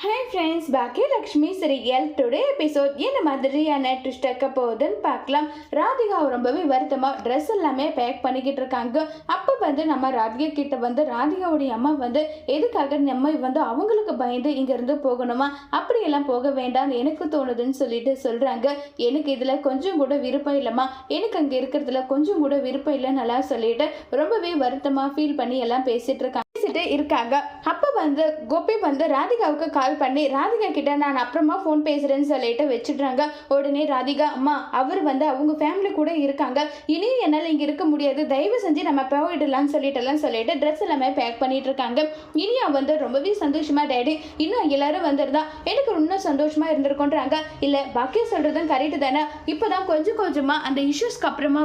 Hi friends, Bhagyalakshmi serial today episode என்ன மாதிரியான twist ஆக்க போகுதுன்னு பார்க்கலாம். ராதிகா ரொம்பவே வருத்தமாக ட்ரெஸ் எல்லாமே பேக் பண்ணிக்கிட்டு இருக்காங்க. அப்போ நம்ம ராதிகா கிட்ட ராதிகாவுடைய அம்மா எதுக்காக நம்ம அவங்களுக்கு பயந்து இங்கேருந்து போகணுமா, அப்படியெல்லாம் போக வேண்டாம்னு எனக்கு தோணுதுன்னு சொல்லிட்டு சொல்கிறாங்க. எனக்கு இதில் கொஞ்சம் கூட விருப்பம் இல்லைம்மா, எனக்கு அங்கே இருக்கிறதுல கொஞ்சம் கூட விருப்பம் இல்லை நல்லா சொல்லிட்டு ரொம்பவே வருத்தமாக ஃபீல் பண்ணி எல்லாம் பேசிகிட்டு இருக்காங்க. அப்போ கோபி ராதிகாவுக்கு கால் பண்ணி ராதிகா கிட்ட நான் அப்புறமா ஃபோன் பேசுறேன்னு சொல்லிட்டு வச்சுடுறாங்க. உடனே ராதிகா அம்மா அவர் அவங்க ஃபேமிலி கூட இருக்காங்க, இனியும் என்னால் இங்கே இருக்க முடியாது, தயவு செஞ்சு நம்ம போயிடலாம்னு சொல்லிட்டு ட்ரெஸ் எல்லாமே பேக் பண்ணிட்டு இருக்காங்க. இனியா ரொம்பவே சந்தோஷமா டேடி இன்னும் எல்லாரும் வந்திருந்தா எனக்கு இன்னும் சந்தோஷமா இருந்திருக்கோன்றாங்க. இல்லை பாக்கியம் சொல்றதும் கரெக்டு தானே, இப்போதான் கொஞ்சம் கொஞ்சமா அந்த இஷ்யூஸ்க்கு அப்புறமா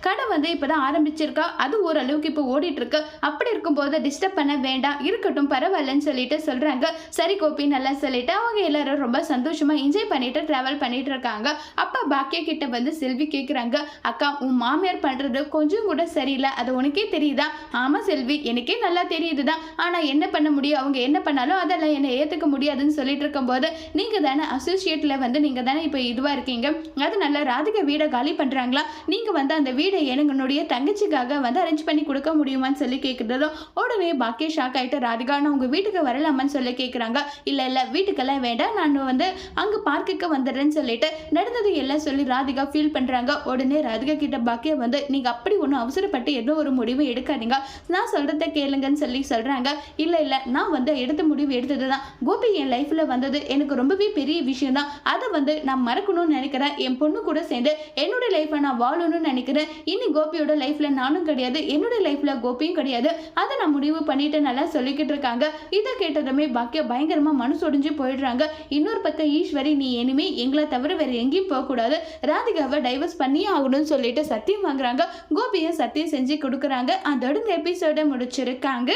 கடை இப்போதான் ஆரம்பிச்சிருக்கா, அது ஓரளவுக்கு இப்போ ஓடிட்டு இருக்கு. அப்படி இருக்கும்போது டிஸ்டர்ப் பண்ண வேண்டாம், இருக்கட்டும் பரவாயில்லன்னு சொல்லிட்டு சொல்றாங்க. சரி கோபி நல்லா சொல்லிட்டு அவங்க எல்லாரும் ரொம்ப சந்தோஷமா என்ஜாய் பண்ணிட்டு டிராவல் பண்ணிட்டு இருக்காங்க. அப்பா பாக்கிய கிட்ட செல்வி கேட்குறாங்க, அக்கா உன் மாமியார் பண்றது கொஞ்சம் கூட சரியில்லை, அது உனக்கே தெரியுதா? ஆமா செல்வி, எனக்கே நல்லா தெரியுதுதான், ஆனா என்ன பண்ண முடியும், அவங்க என்ன பண்ணாலும் அதெல்லாம் என்னை ஏத்துக்க முடியாதுன்னு சொல்லிட்டு இருக்கும்போது நீங்க தானே அசோசியேட்ல நீங்க தானே இப்போ இதுவா இருக்கீங்க, அதனால ராதிகா வீடை காலி பண்றாங்களா, நீங்க அந்த வீடை என்னுடைய தங்கச்சிக்காக அரேஞ்ச் பண்ணி கொடுக்க முடியுமான்னு சொல்லி கேட்குறதும் உடனே பாக்கிய ஷாக் ஆயிட்டு ராதிகா நான் உங்க வீட்டுக்கு வரலாமான்னு சொல்லி கேட்குறாங்க. இல்லை வீட்டுக்கெல்லாம் வேண்டாம், நான் அங்கே பார்க்குக்கு வந்துடுறேன்னு சொல்லிட்டு நடந்தது எல்லாம் சொல்லி ராதிகா ஃபீல் பண்ணுறாங்க. உடனே ராதிகா கிட்ட பாக்கிய நீங்கள் அப்படி ஒன்றும் அவசரப்பட்டு எதுவும் ஒரு முடிவு எடுக்காதீங்க, நான் சொல்கிறத கேளுங்கன்னு சொல்லி சொல்கிறாங்க. இல்லை நான் எடுத்த முடிவு எடுத்தது தான், கோபி என் லைஃப்பில் வந்தது எனக்கு ரொம்பவே பெரிய விஷயம் தான், அதை நான் மறக்கணும்னு நினைக்கிறேன், என் பொண்ணு கூட சேர்ந்து என்னோட லைஃப்பை நான் வாழணும்னு நினைக்கிறேன். இனி கோபியோட லைஃப்பில் நானும் கிடையாது, என்னோட லைஃப்பில் கோபியும் கிடையாது, அதை நான் முடிவு பண்ணிட்டு நல்லா சொல்லிக்கிட்டு இருக்காங்க. இதை கேட்டதுமே பாக்கிய பயங்கரமா மனசு ஒடிஞ்சு போயிடுறாங்க. இன்னொரு பக்கம் ஈஸ்வரி நீ இனிமே எங்களை தவிர வேற எங்கேயும் போகக்கூடாது, ராதிகாவை டைவர்ஸ் பண்ணியே ஆகணும்னு சொல்லிட்டு சத்தியம் வாங்குறாங்க. கோபியை சத்தியம் செஞ்சு கொடுக்குறாங்க. அதோட இந்த எபிசோட முடிச்சிருக்காங்க.